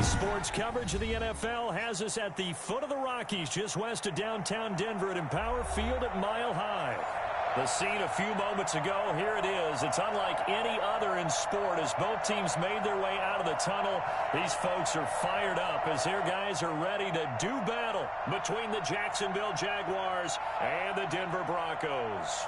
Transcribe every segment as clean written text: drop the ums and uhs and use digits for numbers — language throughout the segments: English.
Sports coverage of the NFL has us at the foot of the Rockies, just west of downtown Denver at Empower Field at Mile High. The scene a few moments ago, here it is. It's unlike any other in sport as both teams made their way out of the tunnel. These folks are fired up as their guys are ready to do battle between the Jacksonville Jaguars and the Denver Broncos.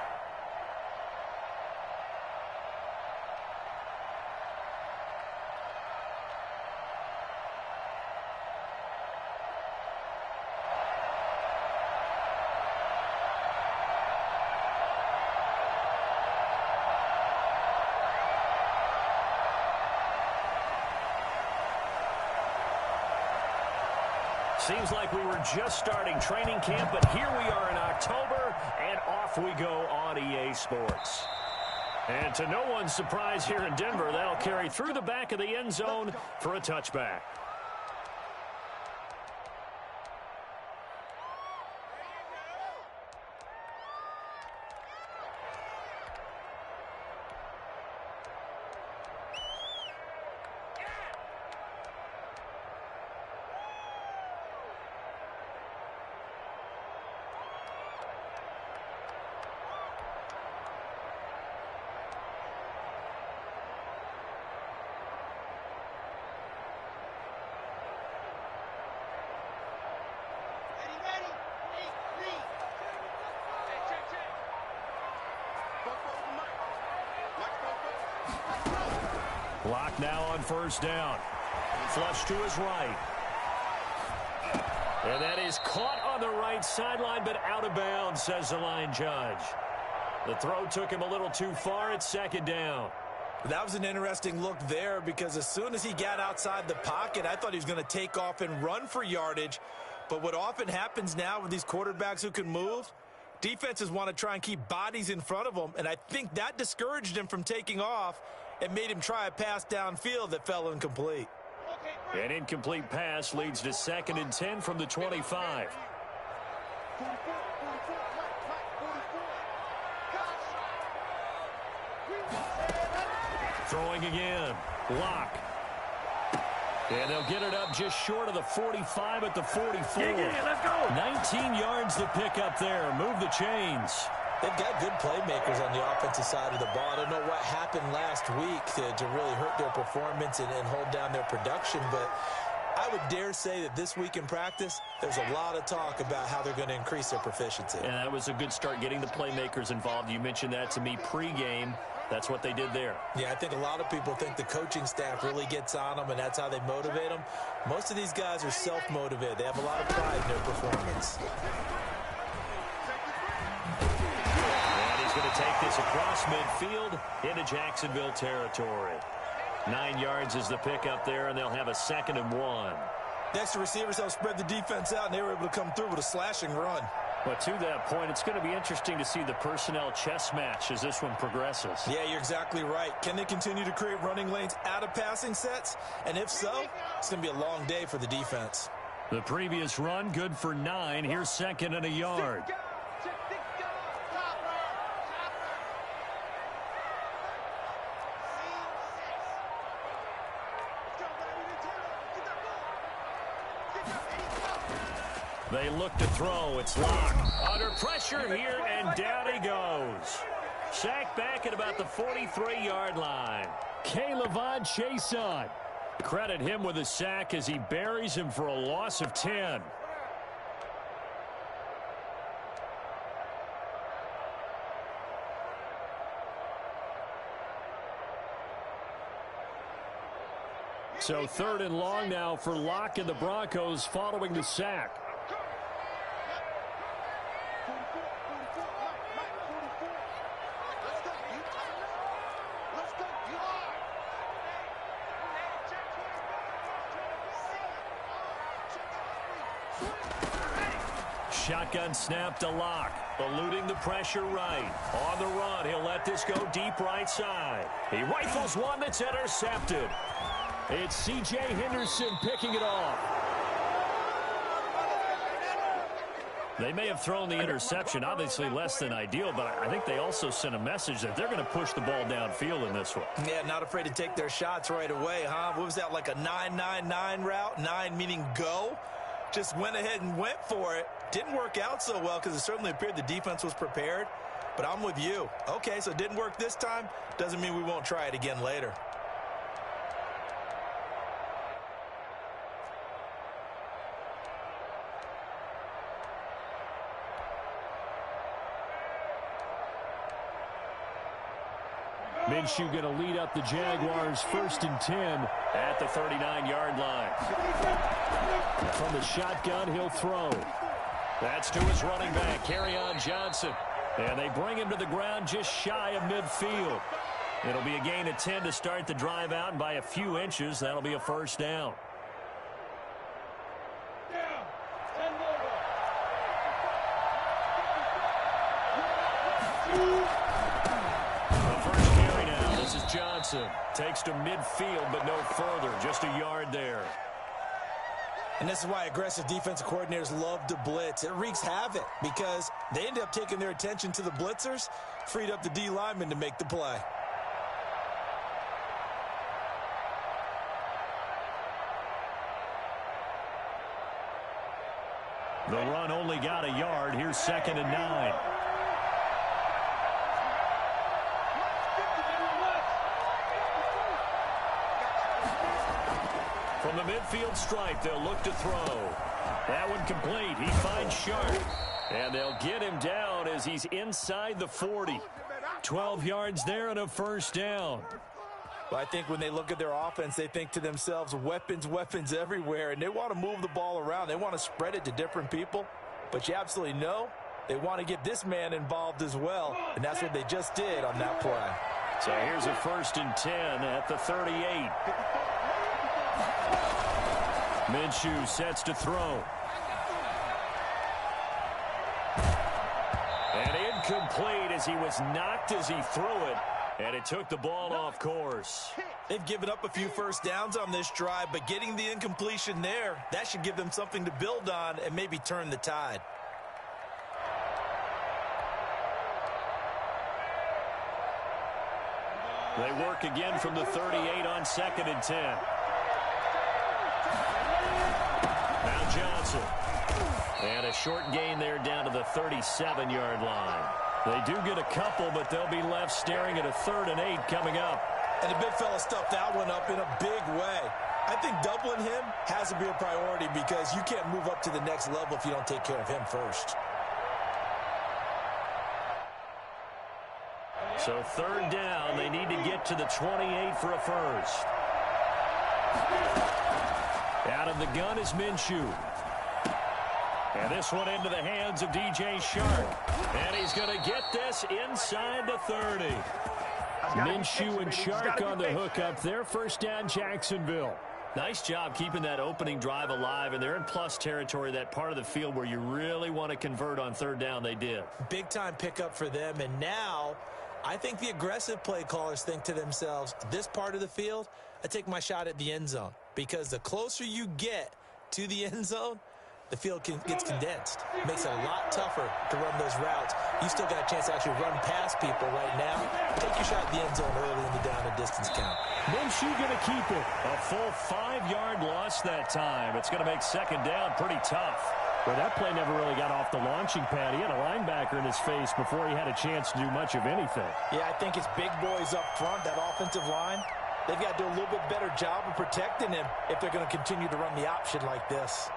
Seems like we were just starting training camp, but here we are in October, and off we go on EA Sports. And to no one's surprise here in Denver, that'll carry through the back of the end zone for a touchback. Block now on first down. Flush to his right. And that is caught on the right sideline, but out of bounds, says the line judge. The throw took him a little too far. It's second down. That was an interesting look there because as soon as he got outside the pocket, I thought he was going to take off and run for yardage. But what often happens now with these quarterbacks who can move, defenses want to try and keep bodies in front of them, and I think that discouraged him from taking off and made him try a pass downfield that fell incomplete. An incomplete pass leads to 2nd and 10 from the 25. Throwing again. Lock. And they'll get it up just short of the 45 at the 44. Let's go. 19 yards to pick up there. Move the chains. They've got good playmakers on the offensive side of the ball. I don't know what happened last week to really hurt their performance and hold down their production, but I would dare say that this week in practice, there's a lot of talk about how they're going to increase their proficiency. And that was a good start getting the playmakers involved. You mentioned that to me pregame. That's what they did there. Yeah, I think a lot of people think the coaching staff really gets on them, and that's how they motivate them. Most of these guys are self-motivated. They have a lot of pride in their performance. Going to take this across midfield into Jacksonville territory. 9 yards is the pickup there, and they'll have a 2nd and 1. Next, the receivers help spread the defense out, and they were able to come through with a slashing run. But to that point, it's going to be interesting to see the personnel chess match as this one progresses. Yeah, you're exactly right. Can they continue to create running lanes out of passing sets? And if so, it's going to be a long day for the defense. The previous run, good for 9. Here's 2nd and a yard. They look to throw. It's locked. Under pressure here, and down he goes. Sacked back at about the 43-yard line. K'Lavon Chaisson. Credit him with a sack as he buries him for a loss of 10. So 3rd and long now for Locke and the Broncos following the sack. Shotgun snap to Locke, eluding the pressure right. On the run, he'll let this go deep right side. He rifles one that's intercepted. It's C.J. Henderson picking it off. They may have thrown the interception, obviously less than ideal, but I think they also sent a message that they're going to push the ball downfield in this one. Yeah, not afraid to take their shots right away, huh? What was that, like a 9-9-9 route? 9 meaning go? Just went ahead and went for it. Didn't work out so well because it certainly appeared the defense was prepared. But I'm with you. Okay, so it didn't work this time. Doesn't mean we won't try it again later. Minshew going to lead up the Jaguars 1st and 10 at the 39-yard line. From the shotgun, he'll throw. That's to his running back, Kerryon Johnson. And they bring him to the ground just shy of midfield. It'll be a gain of 10 to start the drive out, and by a few inches, that'll be a first down. Johnson takes to midfield, but no further. Just a yard there. And this is why aggressive defensive coordinators love to blitz. It wreaks havoc because they end up taking their attention to the blitzers, freed up the D lineman to make the play. The run only got a yard. Here's 2nd and 9. From the midfield stripe, they'll look to throw. That one complete. He finds Sharp. And they'll get him down as he's inside the 40. 12 yards there and a first down. Well, I think when they look at their offense, they think to themselves, weapons, weapons everywhere. And they want to move the ball around. They want to spread it to different people. But you absolutely know they want to get this man involved as well. And that's what they just did on that play. So here's a 1st and 10 at the 38. Minshew sets to throw. And incomplete as he was knocked as he threw it. And it took the ball off course. They've given up a few first downs on this drive, but getting the incompletion there, that should give them something to build on and maybe turn the tide. They work again from the 38 on 2nd and 10. Now Johnson. And a short gain there down to the 37-yard line. They do get a couple, but they'll be left staring at a 3rd and 8 coming up. And the big fella stuffed that one up in a big way. I think doubling him has to be a priority because you can't move up to the next level if you don't take care of him first. So 3rd down, they need to get to the 28 for a first. Out of the gun is Minshew. And this one into the hands of DJ Shark. And he's going to get this inside the 30. Minshew and Shark on the hook up there. First down, Jacksonville. Nice job keeping that opening drive alive, and they're in plus territory, that part of the field where you really want to convert on 3rd down. They did. Big time pickup for them, and now I think the aggressive play callers think to themselves, this part of the field, I take my shot at the end zone, because the closer you get to the end zone, the field gets condensed. It makes it a lot tougher to run those routes. You still got a chance to actually run past people right now. Take your shot at the end zone early in the down and distance count. Minshew going to keep it. A full 5-yard loss that time. It's going to make 2nd down pretty tough. Well, that play never really got off the launching pad. He had a linebacker in his face before he had a chance to do much of anything. Yeah, I think it's big boys up front, that offensive line. They've got to do a little bit better job of protecting him if they're going to continue to run the option like this.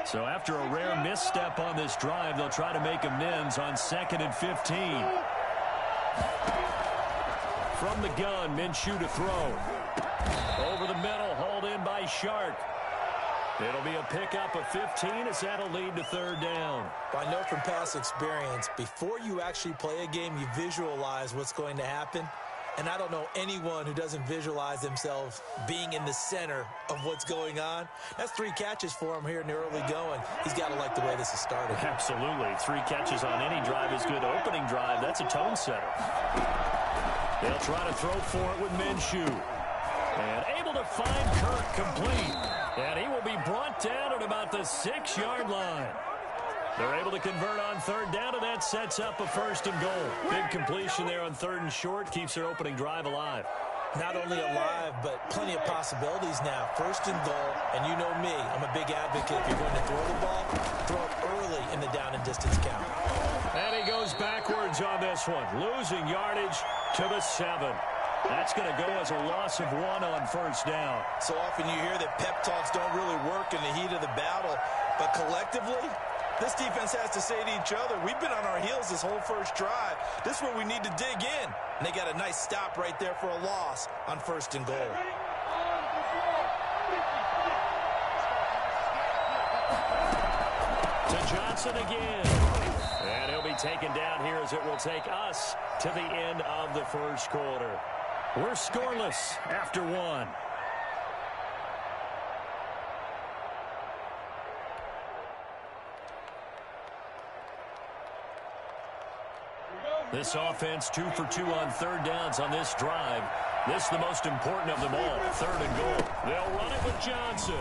So after a rare misstep on this drive, they'll try to make amends on 2nd and 15. From the gun, Minshew to throw. Over the middle, hauled in by Shark. It'll be a pickup of 15 as that'll lead to 3rd down. I know from past experience, before you actually play a game, you visualize what's going to happen. And I don't know anyone who doesn't visualize themselves being in the center of what's going on. That's 3 catches for him here in the early going. He's got to like the way this is started. Absolutely. 3 catches on any drive is good. Opening drive, that's a tone setter. They'll try to throw for it with Minshew. And able to find Kirk Complete. And he will be brought down at about the 6-yard line. They're able to convert on third down, and that sets up a first and goal. Big completion there on third and short. Keeps their opening drive alive. Not only alive, but plenty of possibilities now. First and goal, and you know me, I'm a big advocate. If you're going to throw the ball, throw it early in the down and distance count. And he goes backwards on this one, losing yardage to the 7. That's going to go as a loss of 1 on first down. So often you hear that pep talks don't really work in the heat of the battle, but collectively, this defense has to say to each other, we've been on our heels this whole first drive. This is where we need to dig in. And they got a nice stop right there for a loss on first and goal. To Johnson again. And he'll be taken down here as it will take us to the end of the first quarter. We're scoreless after 1. This offense 2 for 2 on third downs on this drive. This is the most important of them all, third and goal. They'll run it with Johnson.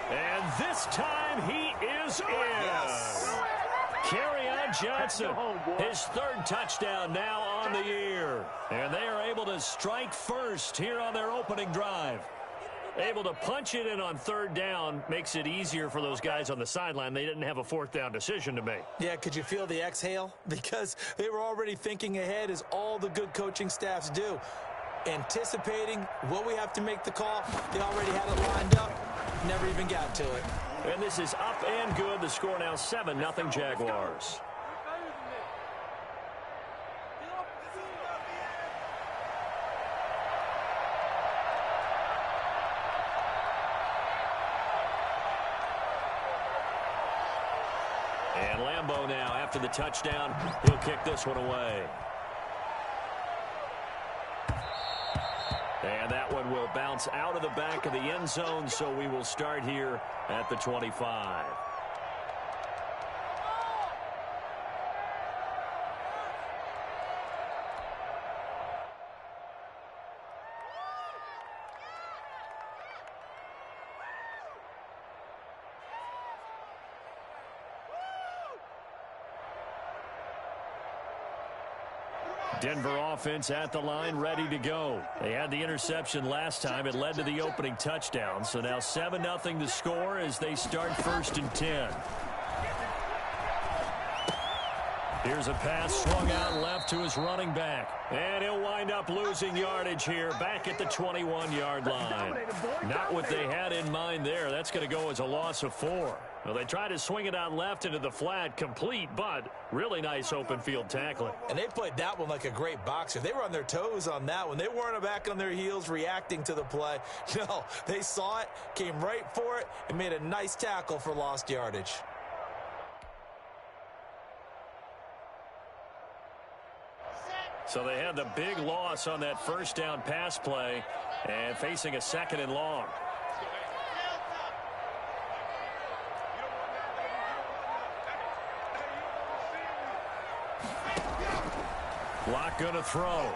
And this time he is in. Yes. Kerryon Johnson, his third touchdown now on the year. And they are able to strike first here on their opening drive. Able to punch it in on third down makes it easier for those guys on the sideline. They didn't have a fourth down decision to make. Yeah, could you feel the exhale? Because they were already thinking ahead, as all the good coaching staffs do. Anticipating what we have to make the call. They already had it lined up. Never even got to it. And this is up and good. The score now 7-0 Jaguars. And Lambeau now, after the touchdown, he'll kick this one away. And that one will bounce out of the back of the end zone, so we will start here at the 25. Denver offense at the line, ready to go. They had the interception last time. It led to the opening touchdown. So now 7-0 to score as they start first and 10. Here's a pass swung out left to his running back. And he'll wind up losing yardage here back at the 21-yard line. Not what they had in mind there. That's going to go as a loss of 4. Well, they tried to swing it out left into the flat, complete, but really nice open field tackling. And they played that one like a great boxer. They were on their toes on that one. They weren't back on their heels reacting to the play. No, they saw it, came right for it, and made a nice tackle for lost yardage. So they had the big loss on that first down pass play and facing a second and long. Block going to throw.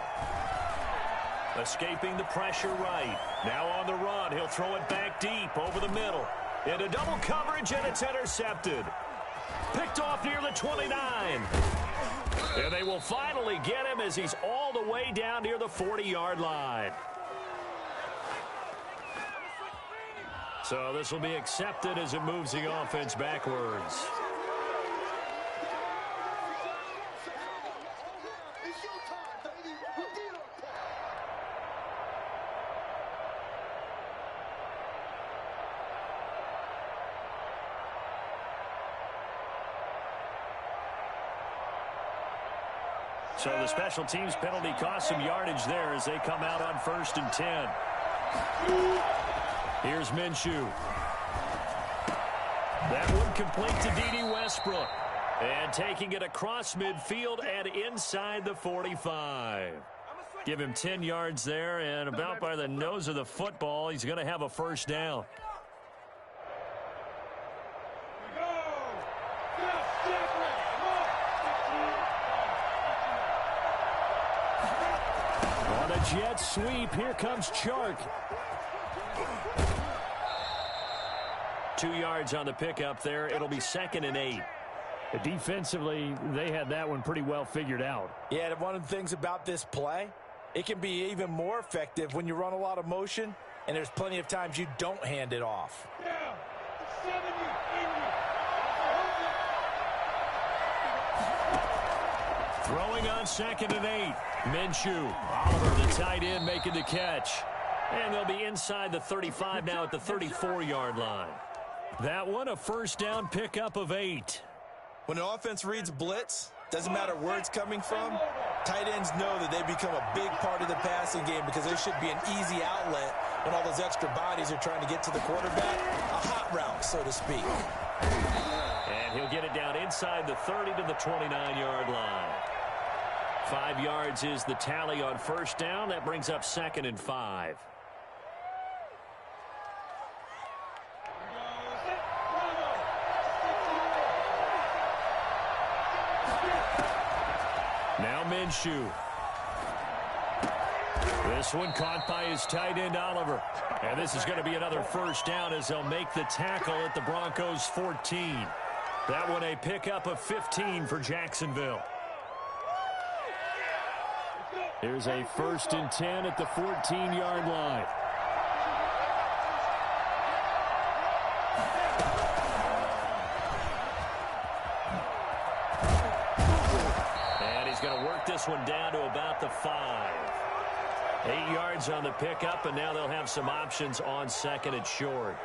Escaping the pressure right. Now on the run. He'll throw it back deep over the middle. Into double coverage, and it's intercepted. Picked off near the 29. And they will finally get him as he's all the way down near the 40-yard line. So this will be accepted as it moves the offense backwards. So the special teams penalty cost some yardage there as they come out on first and 10. Here's Minshew. That one complete to D.D. Westbrook. And taking it across midfield and inside the 45. Give him 10 yards there, and about by the nose of the football, he's going to have a first down. Jet sweep. Here comes Chark. 2 yards on the pickup there. It'll be 2nd and 8. Defensively, they had that one pretty well figured out. Yeah, one of the things about this play, it can be even more effective when you run a lot of motion, and there's plenty of times you don't hand it off. Throwing on 2nd and 8. Minshew. Oliver, the tight end, making the catch. And they'll be inside the 35 now at the 34-yard line. That one, a first down pickup of 8. When an offense reads blitz, doesn't matter where it's coming from, tight ends know that they become a big part of the passing game because there should be an easy outlet when all those extra bodies are trying to get to the quarterback. A hot route, so to speak. And he'll get it down inside the 30 to the 29-yard line. 5 yards is the tally on first down. That brings up 2nd and 5. Now Minshew. This one caught by his tight end, Oliver. And this is going to be another first down as they'll make the tackle at the Broncos' 14. That one a pickup of 15 for Jacksonville. Here's a 1st and 10 at the 14-yard line. And he's going to work this one down to about the 5. 8 yards on the pickup, and now they'll have some options on 2nd and short.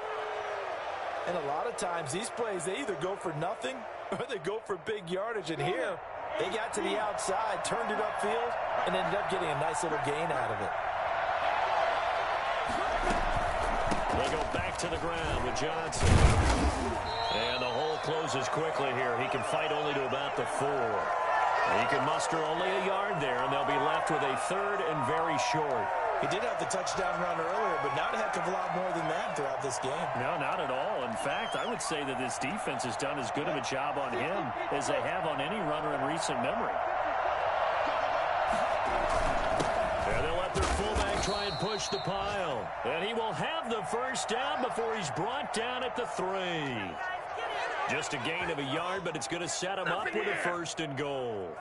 And a lot of times these plays, they either go for nothing or they go for big yardage. And here, they got to the outside, turned it upfield, and ended up getting a nice little gain out of it. They go back to the ground with Johnson. And the hole closes quickly here. He can fight only to about the 4. He can muster only a yard there, and they'll be left with a 3rd and very short. He did have the touchdown run earlier, but not a heck of a lot more than that throughout this game. No, not at all. In fact, I would say that this defense has done as good of a job on him as they have on any runner in recent memory. And they'll let their fullback try and push the pile. And he will have the first down before he's brought down at the 3. Just a gain of a yard, but it's going to set him up with a 1st and goal.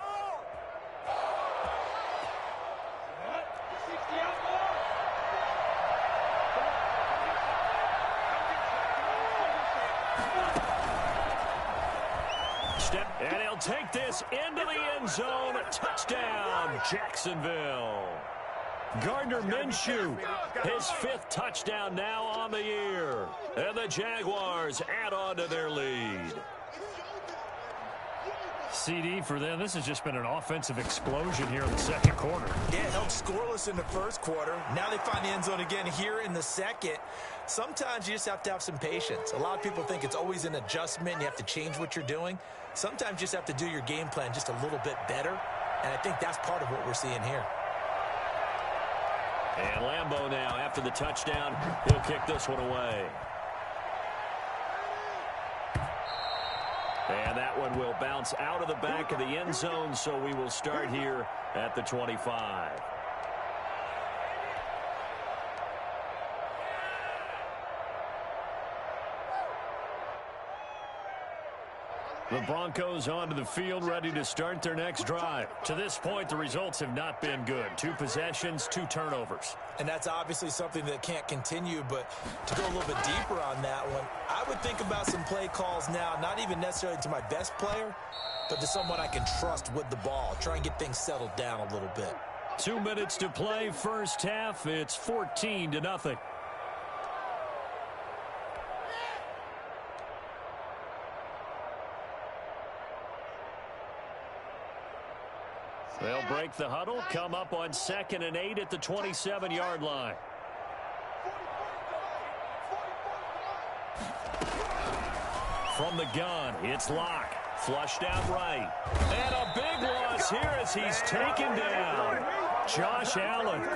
And he'll take this into the end zone. Touchdown, Jacksonville. Gardner Minshew, his 5th touchdown now on the year. And the Jaguars add on to their lead. CD for them, this has just been an offensive explosion here in the 2nd quarter. Yeah, held scoreless in the 1st quarter. Now they find the end zone again here in the 2nd. Sometimes you just have to have some patience. A lot of people think it's always an adjustment. You have to change what you're doing. Sometimes you just have to do your game plan just a little bit better. And I think that's part of what we're seeing here. And Lambeau now, after the touchdown, he'll kick this one away. And that one will bounce out of the back of the end zone, so we will start here at the 25. The Broncos onto the field, ready to start their next drive. To this point, the results have not been good. 2 possessions, 2 turnovers. And that's obviously something that can't continue, but to go a little bit deeper on that one, I would think about some play calls now, not even necessarily to my best player, but to someone I can trust with the ball. Try and get things settled down a little bit. 2 minutes to play, first half. It's 14-0. They'll break the huddle, come up on 2nd and 8 at the 27-yard line. From the gun, it's Locke. Flushed out right. And a big loss here as he's taken down. Josh Allen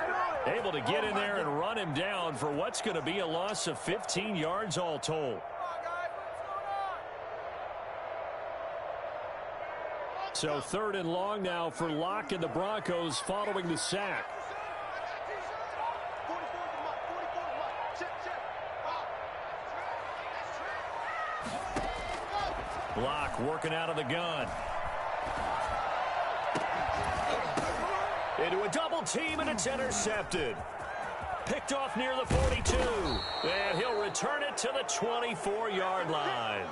able to get in there and run him down for what's going to be a loss of 15 yards all told. So 3rd and long now for Locke and the Broncos following the sack. Block working out of the gun. Into a double team, and it's intercepted. Picked off near the 42. And he'll return it to the 24-yard line.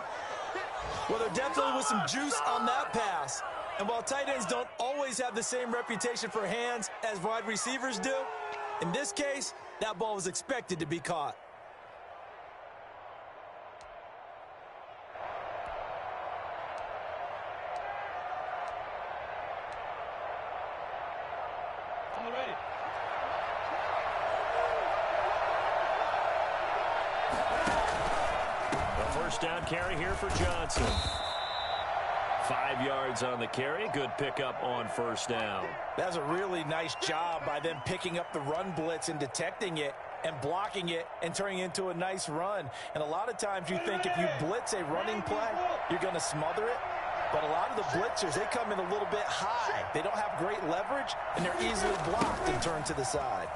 Well, there definitely was some juice on that pass. And while tight ends don't always have the same reputation for hands as wide receivers do, in this case, that ball was expected to be caught. First down carry here for Johnson. 5 yards on the carry. Good pickup on first down. That's a really nice job by them picking up the run blitz and detecting it and blocking it and turning it into a nice run. And a lot of times you think if you blitz a running play, you're going to smother it. But a lot of the blitzers, they come in a little bit high. They don't have great leverage, and they're easily blocked and turned to the side.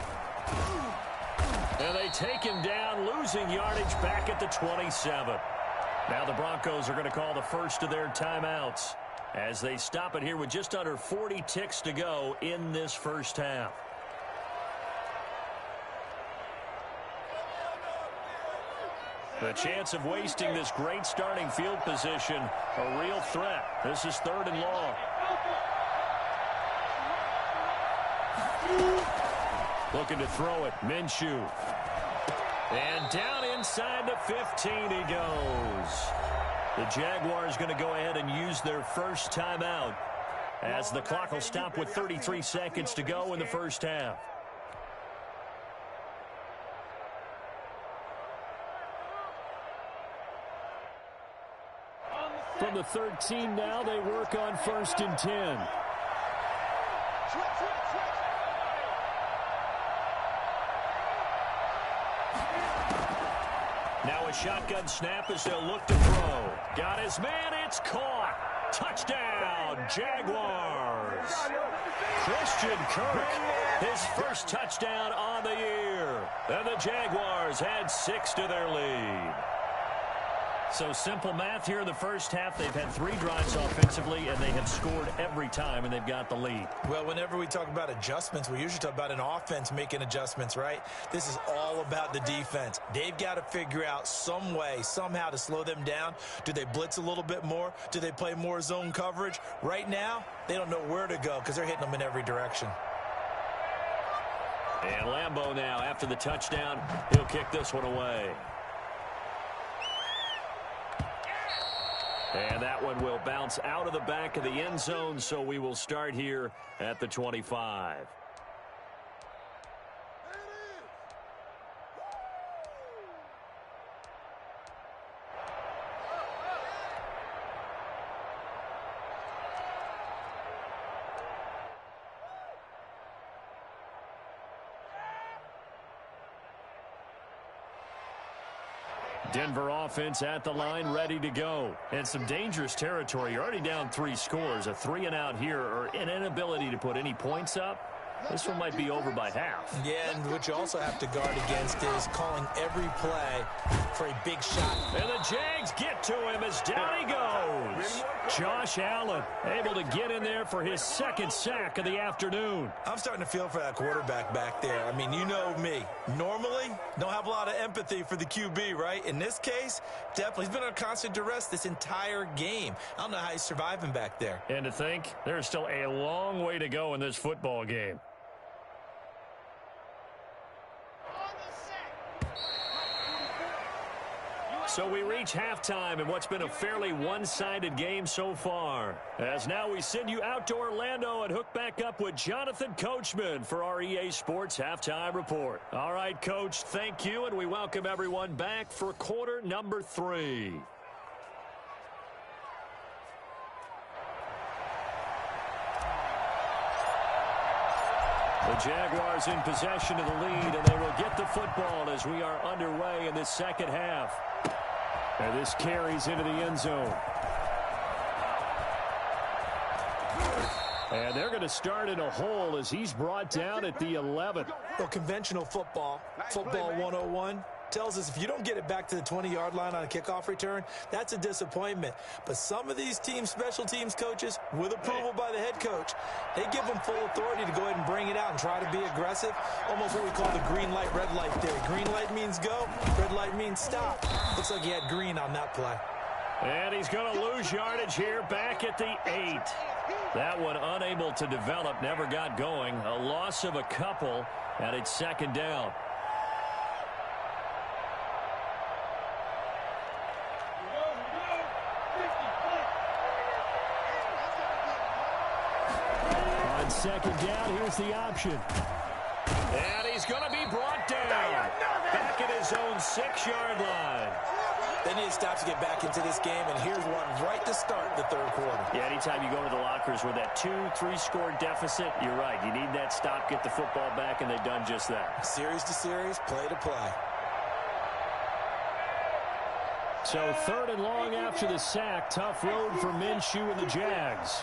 And they take him down, losing yardage back at the 27. Now the Broncos are going to call the first of their timeouts as they stop it here with just under 40 ticks to go in this first half. The chance of wasting this great starting field position, a real threat. This is 3rd and long. Looking to throw it, Minshew. And down inside the 15 he goes. The Jaguars going to go ahead and use their first timeout as the clock will stop with 33 seconds to go in the first half. From the 13 now, they work on 1st and 10. Now a shotgun snap as they'll look to throw. Got his man, it's caught. Touchdown, Jaguars. Christian Kirk, his first touchdown on the year. And the Jaguars add 6 to their lead. So simple math here in the first half. They've had 3 drives offensively, and they have scored every time, and they've got the lead. Well, whenever we talk about adjustments, we usually talk about an offense making adjustments, right? This is all about the defense. They've got to figure out some way, somehow to slow them down. Do they blitz a little bit more? Do they play more zone coverage? Right now, they don't know where to go because they're hitting them in every direction. And Lambeau now, after the touchdown, he'll kick this one away. And that one will bounce out of the back of the end zone, so we will start here at the 25. Denver offense at the line, ready to go. And some dangerous territory. You're already down 3 scores. A 3-and-out here, or an inability to put any points up. This one might be over by half. Yeah, and what you also have to guard against is calling every play for a big shot. And the Jags get to him as down he goes. Josh Allen able to get in there for his 2nd sack of the afternoon. I'm starting to feel for that quarterback back there. I mean, you know me. Normally, don't have a lot of empathy for the QB, right? In this case, definitely. He's been under constant duress this entire game. I don't know how he's surviving back there. And to think, there's still a long way to go in this football game. So we reach halftime in what's been a fairly one-sided game so far. As now we send you out to Orlando and hook back up with Jonathan Coachman for our EA Sports Halftime Report. All right, Coach, thank you, and we welcome everyone back for quarter number 3. The Jaguars in possession of the lead, and they will get the football as we are underway in this second half. And this carries into the end zone. And they're going to start in a hole as he's brought down at the 11. Well, conventional football 101, tells us if you don't get it back to the 20-yard line on a kickoff return, that's a disappointment. But some of these special teams coaches, with approval by the head coach, they give them full authority to go ahead and bring it out and try to be aggressive. Almost what we call the green light, red light theory. Green light means go, red light means stop. Looks like he had green on that play. And he's going to lose yardage here back at the 8. That one unable to develop, never got going. A loss of a couple, and it's second down. On second down, here's the option. And he's going to be brought down back at his own 6-yard line. They need to stop to get back into this game, and here's one right to start the third quarter. Yeah, anytime you go to the lockers with that 2-3 score deficit, you're right. You need that stop, get the football back, and they've done just that. Series to series, play to play. So third and long after the sack. Tough road for Minshew and the Jags.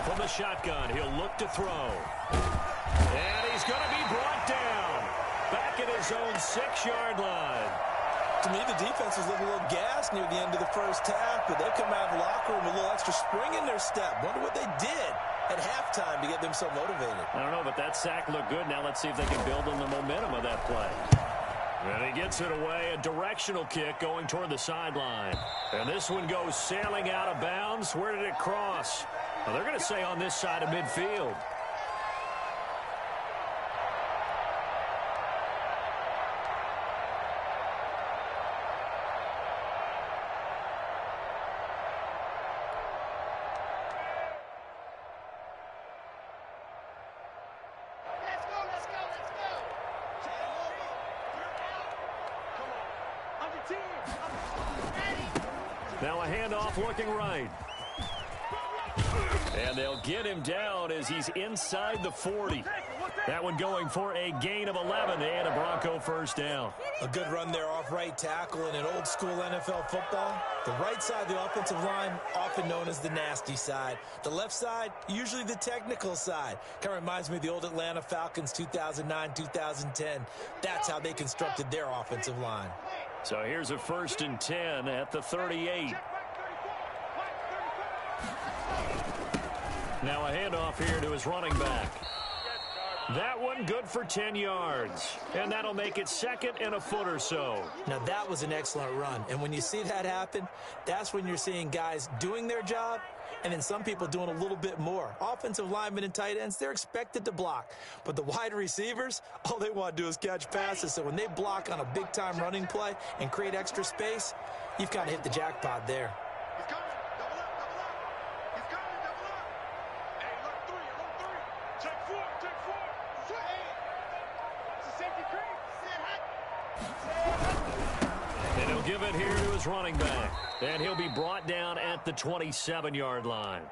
From the shotgun, he'll look to throw. And he's going to be brought down back at his own 6-yard line. To me, the defense was looking a little gassed near the end of the first half, but they come out of the locker room with a little extra spring in their step. Wonder what they did at halftime to get them so motivated. I don't know, but that sack looked good. Now let's see if they can build on the momentum of that play. And he gets it away, a directional kick going toward the sideline. And this one goes sailing out of bounds. Where did it cross? Well, they're going to say on this side of midfield. Now a handoff looking right. And they'll get him down as he's inside the 40. That one going for a gain of 11 and a Bronco first down. A good run there off right tackle in an old school NFL football. The right side of the offensive line, often known as the nasty side. The left side, usually the technical side. Kind of reminds me of the old Atlanta Falcons 2009-2010. That's how they constructed their offensive line. So here's a 1st and 10 at the 38. Now a handoff here to his running back. That one good for 10 yards. And that'll make it 2nd and a foot or so. Now that was an excellent run. And when you see that happen, that's when you're seeing guys doing their job and then some people doing a little bit more. Offensive linemen and tight ends, they're expected to block. But the wide receivers, all they want to do is catch passes. So when they block on a big-time running play and create extra space, you've kind of hit the jackpot there. He's coming. Double up. He's coming. Double up. Hey, look three. Check four. It's a safety creep. And he'll give it here to his running back. And he'll be brought down at the 27-yard line.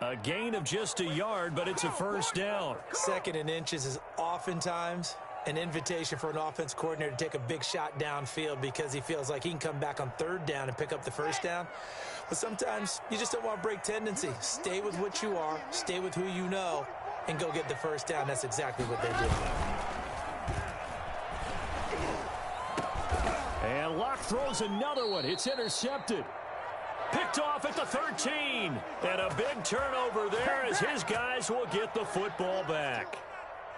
A gain of just a yard, but it's a first down. 2nd and inches is oftentimes an invitation for an offense coordinator to take a big shot downfield because he feels like he can come back on 3rd down and pick up the first down. But sometimes you just don't want to break tendency. Stay with what you are, stay with who you know, and go get the first down. That's exactly what they did. And Locke throws another one. It's intercepted. Picked off at the 13. And a big turnover there as his guys will get the football back.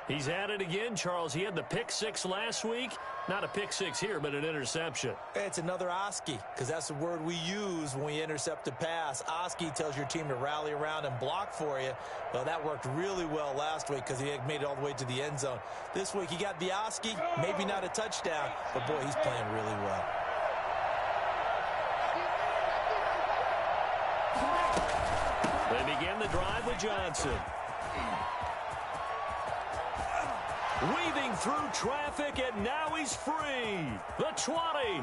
He's at it again, Charles. He had the pick 6 last week. Not a pick 6 here, but an interception. It's another Oski, because that's the word we use when we intercept a pass. Oski tells your team to rally around and block for you. Well, that worked really well last week because he had made it all the way to the end zone. This week he got the Oski, maybe not a touchdown, but boy, he's playing really well. They begin the drive with Johnson. Weaving through traffic, and now he's free. The 20,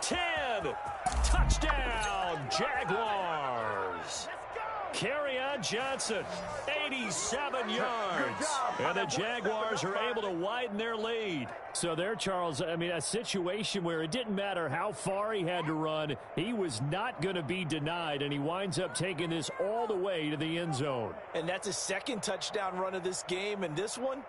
10, touchdown, Jaguars. Kerryon Johnson, 87 yards. And the Jaguars are able to widen their lead. So there, Charles, I mean, a situation where it didn't matter how far he had to run. He was not going to be denied, and he winds up taking this all the way to the end zone. And that's his second touchdown run of this game, and this one,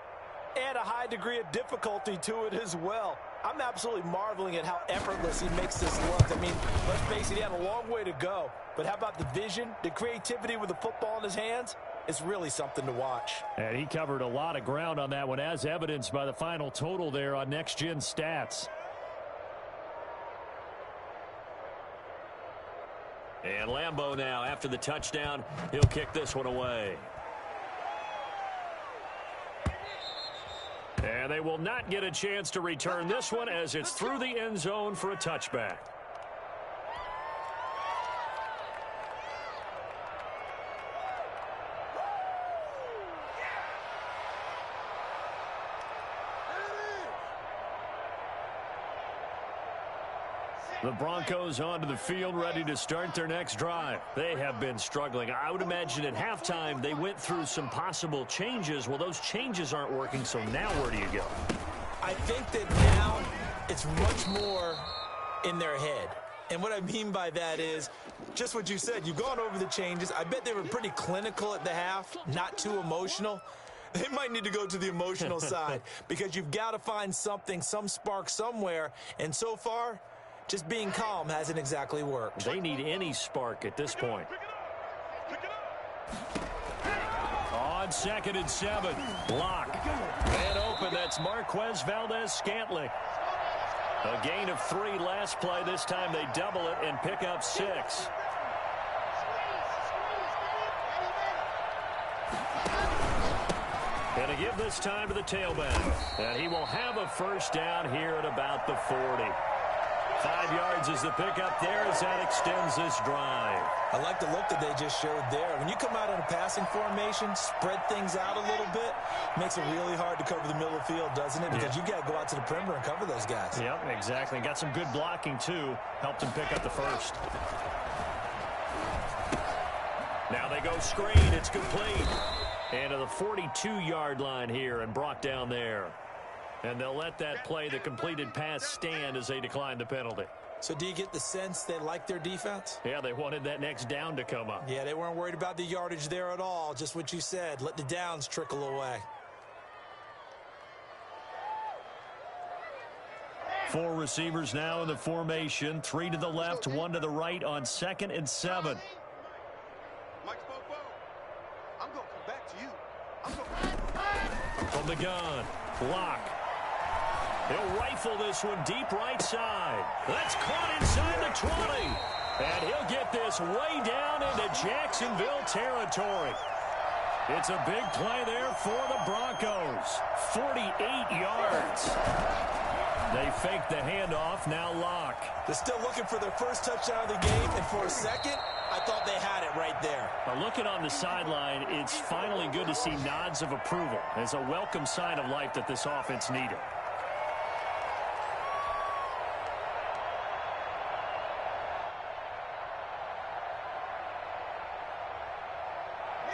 add a high degree of difficulty to it as well. I'm absolutely marveling at how effortless he makes this look. I mean, let's face it, he had a long way to go. But how about the vision, the creativity with the football in his hands? It's really something to watch. And he covered a lot of ground on that one, as evidenced by the final total there on Next Gen Stats. And Lambeau now, after the touchdown, he'll kick this one away. And they will not get a chance to return this one as it's through the end zone for a touchback. The Broncos onto the field, ready to start their next drive. They have been struggling. I would imagine at halftime they went through some possible changes. Well, those changes aren't working, so now where do you go? I think that now it's much more in their head. And what I mean by that is just what you said. You've gone over the changes. I bet they were pretty clinical at the half, not too emotional. They might need to go to the emotional side because you've got to find something, some spark somewhere. And so far, just being calm hasn't exactly worked. They need any spark at this point. On 2nd and 7, Lock. And open, that's Marquez Valdez-Scantling. A gain of 3 last play. This time they double it and pick up 6. And to give this time to the tailback. And he will have a first down here at about the 40. 5 yards is the pickup there as that extends this drive. I like the look that they just showed there. When you come out in a passing formation, spread things out a little bit, makes it really hard to cover the middle of the field, doesn't it? Because you got to go out to the perimeter and cover those guys. Yep, exactly. Got some good blocking, too. Helped him pick up the first. Now they go screen. It's complete. And to the 42-yard line here and brought down there. And they'll let that play, the completed pass, stand as they decline the penalty. So do you get the sense they like their defense? Yeah, they wanted that next down to come up. Yeah, they weren't worried about the yardage there at all. Just what you said. Let the downs trickle away. 4 receivers now in the formation. 3 to the left, 1 to the right on 2nd and 7. Mike Bobo, I'm going to come back to you. I'm going From the gun, Lock. He'll rifle this one deep right side. That's caught inside the 20. And he'll get this way down into Jacksonville territory. It's a big play there for the Broncos. 48 yards. They fake the handoff, now Lock. They're still looking for their first touchdown of the game, and for a second, I thought they had it right there. Now looking on the sideline, it's finally good to see nods of approval. It's a welcome sign of life that this offense needed.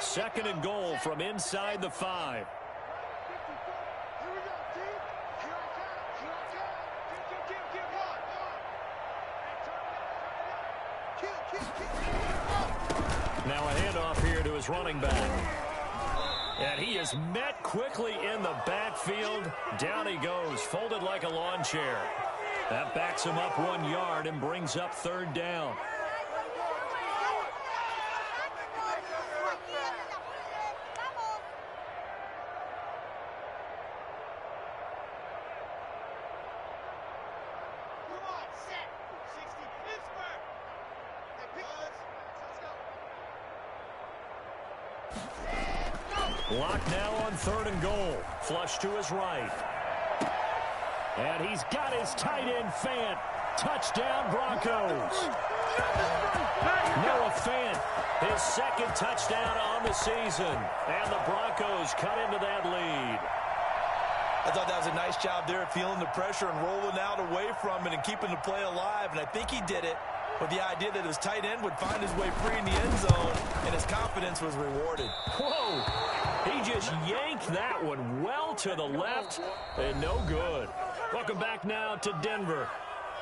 Second and goal from inside the 5. Now a handoff here to his running back. And he is met quickly in the backfield. Down he goes, folded like a lawn chair. That backs him up 1 yard and brings up 3rd down. Lock now on 3rd and goal. Flush to his right. And he's got his tight end Fant. Touchdown Broncos. Noah Fant, his 2nd touchdown on the season. And the Broncos cut into that lead. I thought that was a nice job there at feeling the pressure and rolling out away from it and keeping the play alive. And I think he did it with the idea that his tight end would find his way free in the end zone, and his confidence was rewarded. Whoa! He just yanked that one well to the left, and no good. Welcome back now to Denver,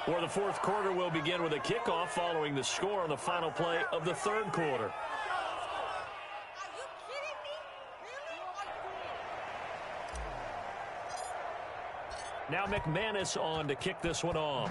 where the fourth quarter will begin with a kickoff following the score on the final play of the third quarter. Now McManus on to kick this one off.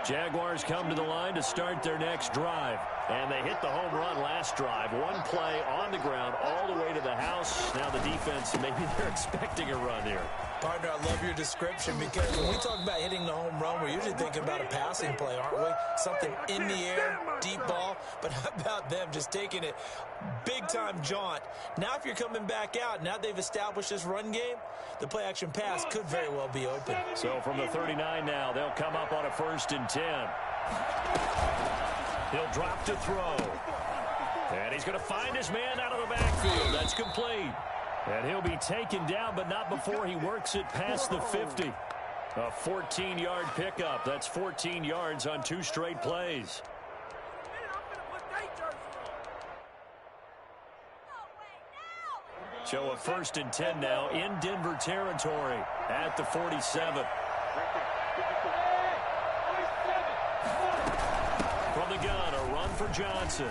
Jaguars come to the line to start their next drive. And they hit the home run last drive. One play on the ground all the way to the house. Now the defense, maybe they're expecting a run here. Partner, I love your description, because when we talk about hitting the home run, we're usually thinking about a passing play, aren't we? Something in the air, deep ball. But how about them just taking it big-time jaunt? Now if you're coming back out, now they've established this run game, the play-action pass could very well be open. So from the 39 now, they'll come up on a 1st and 10. He'll drop to throw. And he's going to find his man out of the backfield. That's complete. And he'll be taken down, but not before he works it past the 50. A 14-yard pickup. That's 14 yards on 2 straight plays. So a 1st and 10 now in Denver territory at the 47. From the gun, a run for Johnson.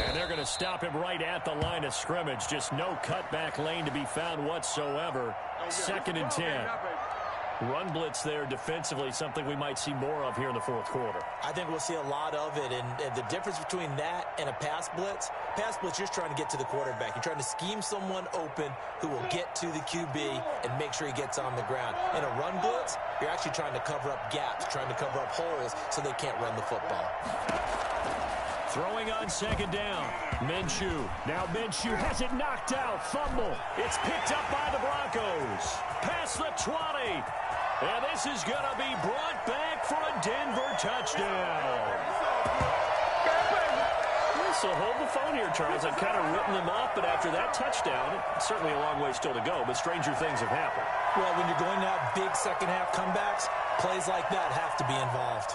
And they're going to stop him right at the line of scrimmage. Just no cutback lane to be found whatsoever. 2nd and 10. Run blitz there defensively, something we might see more of here in the fourth quarter. I think we'll see a lot of it, and the difference between that and a pass blitz, you're just trying to get to the quarterback. You're trying to scheme someone open who will get to the QB and make sure he gets on the ground. In a run blitz, you're actually trying to cover up gaps, trying to cover up holes so they can't run the football. Throwing on 2nd down. Minshew. Now Minshew has it knocked out. Fumble. It's picked up by the Broncos. Past the 20. And this is going to be brought back for a Denver touchdown. So hold the phone here, Charles. I've kind of written them off, but after that touchdown, it's certainly a long way still to go, but stranger things have happened. Well, when you're going to have big second-half comebacks, plays like that have to be involved.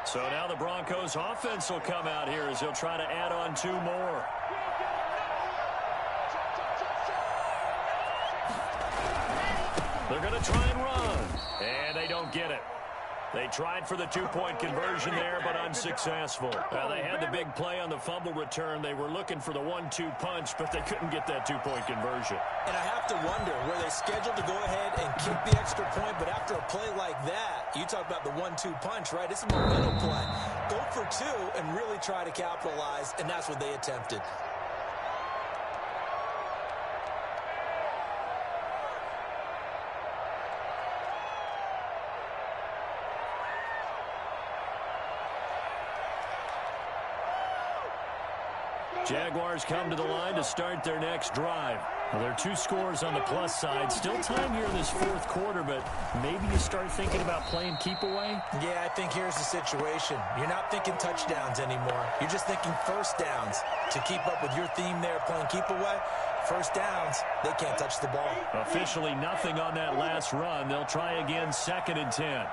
So now the Broncos offense will come out here as he'll try to add on 2 more. They're going to try and run. And they don't get it. They tried for the 2-point conversion there, but unsuccessful. They had the big play on the fumble return. They were looking for the 1-2 punch, but they couldn't get that 2-point conversion. And I have to wonder, were they scheduled to go ahead and kick the extra point, but after a play like that, you talk about the 1-2 punch, right? It's a momentum play. Go for 2 and really try to capitalize, and that's what they attempted. Jaguars come to the line to start their next drive. Well, there are 2 scores on the plus side. Still time here in this fourth quarter, but maybe you start thinking about playing keep away? Yeah, I think here's the situation. You're not thinking touchdowns anymore. You're just thinking first downs. To keep up with your theme there, playing keep away, first downs, they can't touch the ball. Officially nothing on that last run. They'll try again 2nd and 10.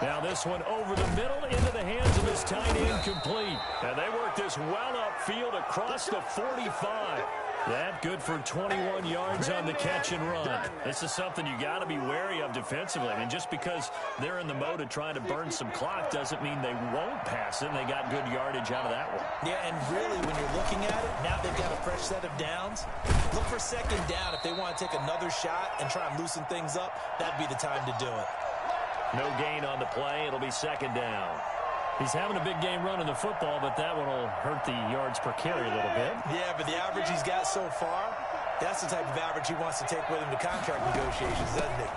Now this one over the middle into the hands of his tight end, complete. And they work this well upfield across the 45. That good for 21 yards on the catch and run. This is something you got to be wary of defensively. I mean, just because they're in the mode of trying to burn some clock doesn't mean they won't pass it. And they got good yardage out of that one. Yeah, and really, when you're looking at it, now they've got a fresh set of downs. Look for 2nd down if they want to take another shot and try and loosen things up. That'd be the time to do it. No gain on the play. It'll be 2nd down. He's having a big game running the football, but that one will hurt the yards per carry a little bit. Yeah, but the average he's got so far, that's the type of average he wants to take with him to contract negotiations, doesn't it?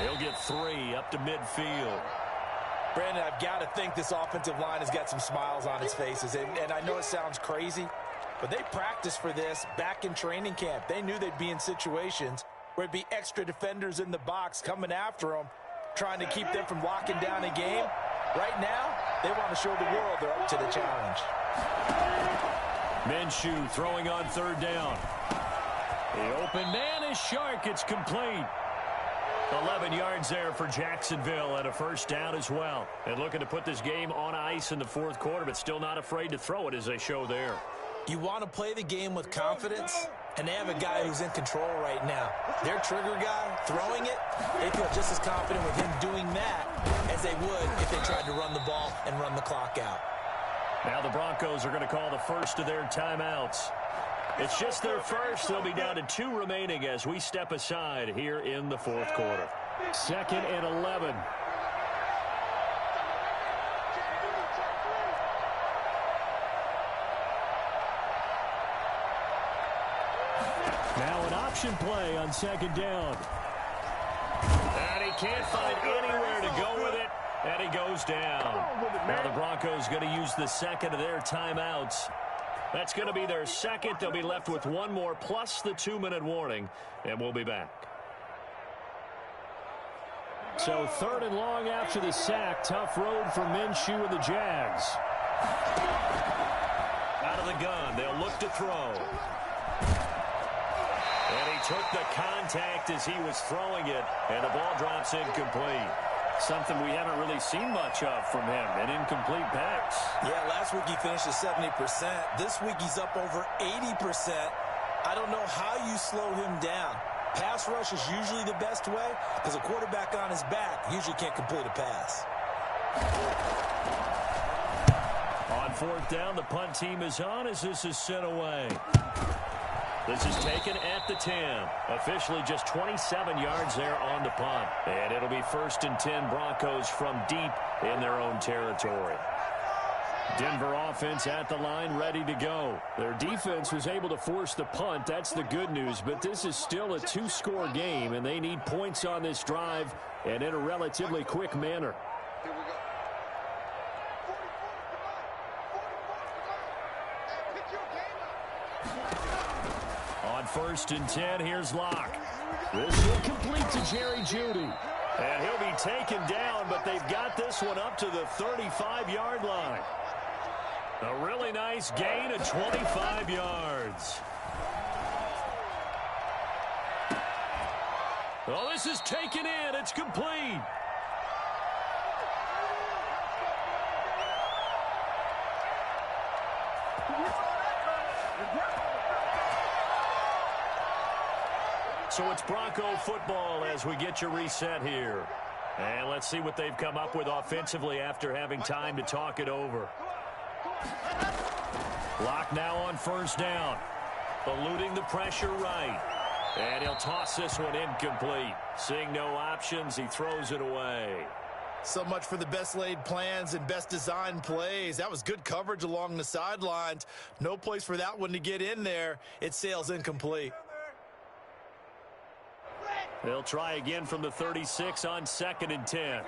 He'll get 3 up to midfield. Brandon, I've got to think this offensive line has got some smiles on its faces. And I know it sounds crazy, but they practiced for this back in training camp. They knew they'd be in situations where there'd be extra defenders in the box coming after them, trying to keep them from locking down a game. Right now, they want to show the world they're up to the challenge. Minshew throwing on 3rd down. The open man is Shark. It's complete. 11 yards there for Jacksonville and a 1st down as well. And looking to put this game on ice in the 4th quarter, but still not afraid to throw it as they show there. You want to play the game with confidence, and they have a guy who's in control right now. Their trigger guy, throwing it, they feel just as confident with him doing that as they would if they tried to run the ball and run the clock out. Now the Broncos are going to call the first of their timeouts. It's just their first. They'll be down to 2 remaining as we step aside here in the 4th quarter. 2nd and 11. Now an option play on 2nd down. And he can't find anywhere to go with it, and he goes down. Now the Broncos going to use the 2nd of their timeouts. That's going to be their 2nd. They'll be left with 1 more plus the 2-minute warning, and we'll be back. So 3rd and long after the sack. Tough road for Minshew and the Jags. Out of the gun. They'll look to throw. And he took the contact as he was throwing it, and the ball drops incomplete. Something we haven't really seen much of from him, an incomplete pass. Yeah, last week he finished at 70%. This week he's up over 80%. I don't know how you slow him down. Pass rush is usually the best way because a quarterback on his back usually can't complete a pass. On 4th down, the punt team is on as this is sent away. This is taken at the 10. Officially just 27 yards there on the punt. And it'll be 1st and 10 Broncos from deep in their own territory. Denver offense at the line ready to go. Their defense was able to force the punt. That's the good news. But this is still a 2-score game, and they need points on this drive and in a relatively quick manner. Here we go. 44, pick your game up. On 1st and 10, here's Locke. This will complete to Jerry Jeudy. And he'll be taken down, but they've got this one up to the 35-yard line. A really nice gain of 25 yards. Oh, this is taken in. It's complete. So it's Bronco football as we get you reset here. And let's see what they've come up with offensively after having time to talk it over. Locke now on 1st down. Eluding the pressure right. And he'll toss this one incomplete. Seeing no options, he throws it away. So much for the best laid plans and best designed plays. That was good coverage along the sidelines. No place for that one to get in there. It sails incomplete. They'll try again from the 36 on 2nd and 10.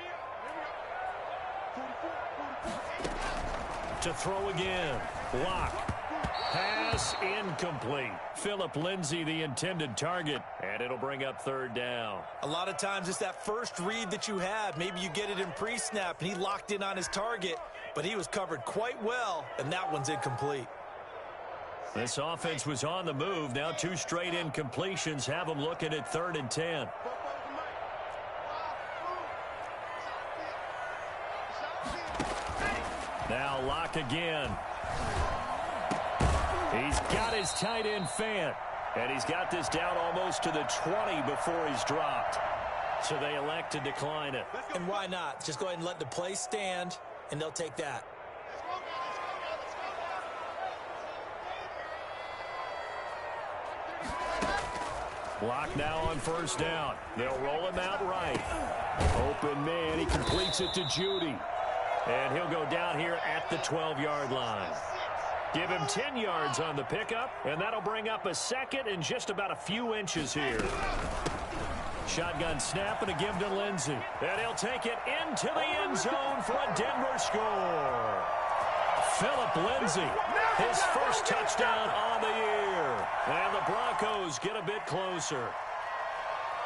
To throw again. Locke. Pass incomplete. Phillip Lindsay the intended target, and it'll bring up 3rd down. A lot of times it's that first read that you have. Maybe you get it in pre-snap, and he locked in on his target, but he was covered quite well, and that one's incomplete. This offense was on the move. Now 2 straight incompletions have them looking at 3rd and 10. Now Locke again. He's got his tight end Fant, and he's got this down almost to the 20 before he's dropped. So they elect to decline it. And why not? Just go ahead and let the play stand, and they'll take that. Block now on first down. They'll roll him out right. Open man. He completes it to Judy. And he'll go down here at the 12-yard line. Give him 10 yards on the pickup, and that'll bring up a second and just about a few inches here. Shotgun snap and a give to Lindsey. And he'll take it into the end zone for a Denver score. Phillip Lindsay, his first touchdown on the year. And the Broncos get a bit closer.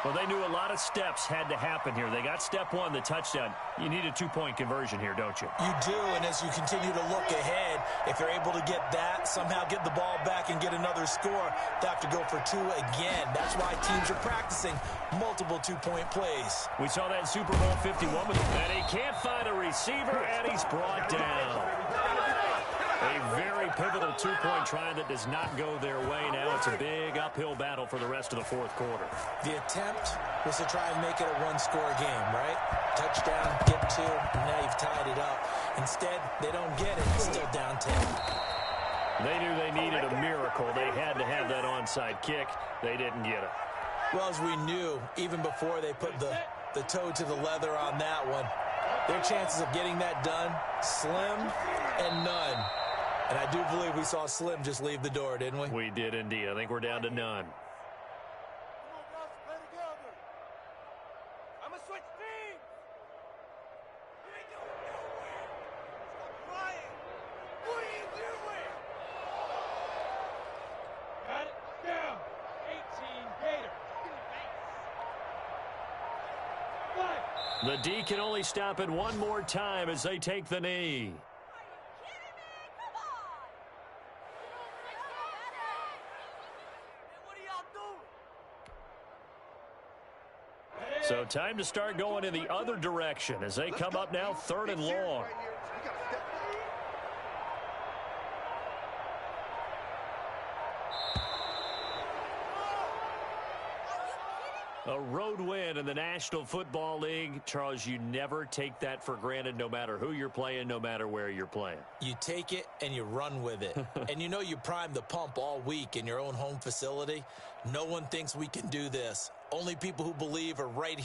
Well, they knew a lot of steps had to happen here. They got step one, the touchdown. You need a two-point conversion here, don't you? You do, and as you continue to look ahead, if you're able to get that, somehow get the ball back and get another score, they have to go for two again. That's why teams are practicing multiple two-point plays. We saw that in Super Bowl 51, and he can't find a receiver, and he's brought down. A very pivotal two-point try that does not go their way now. It's a big uphill battle for the rest of the fourth quarter. The attempt was to try and make it a one-score game, right? Touchdown, get two, and now you've tied it up. Instead, they don't get it. It's still down 10. They knew they needed a miracle. They had to have that onside kick. They didn't get it. Well, as we knew, even before they put the toe to the leather on that one, their chances of getting that done, slim and none. And I do believe we saw Slim just leave the door, didn't we? We did indeed. I think we're down to none. I'm going to switch teams. You ain't going nowhere. Stop crying. What are you doing? Got it? Down. 18 Gator. The D can only stop it one more time as they take the knee. So time to start going in the other direction as they come up now 3rd and long. A road win in the National Football League. Charles, you never take that for granted no matter who you're playing, no matter where you're playing. You take it and you run with it. And you know you primed the pump all week in your own home facility. No one thinks we can do this. Only people who believe are right here.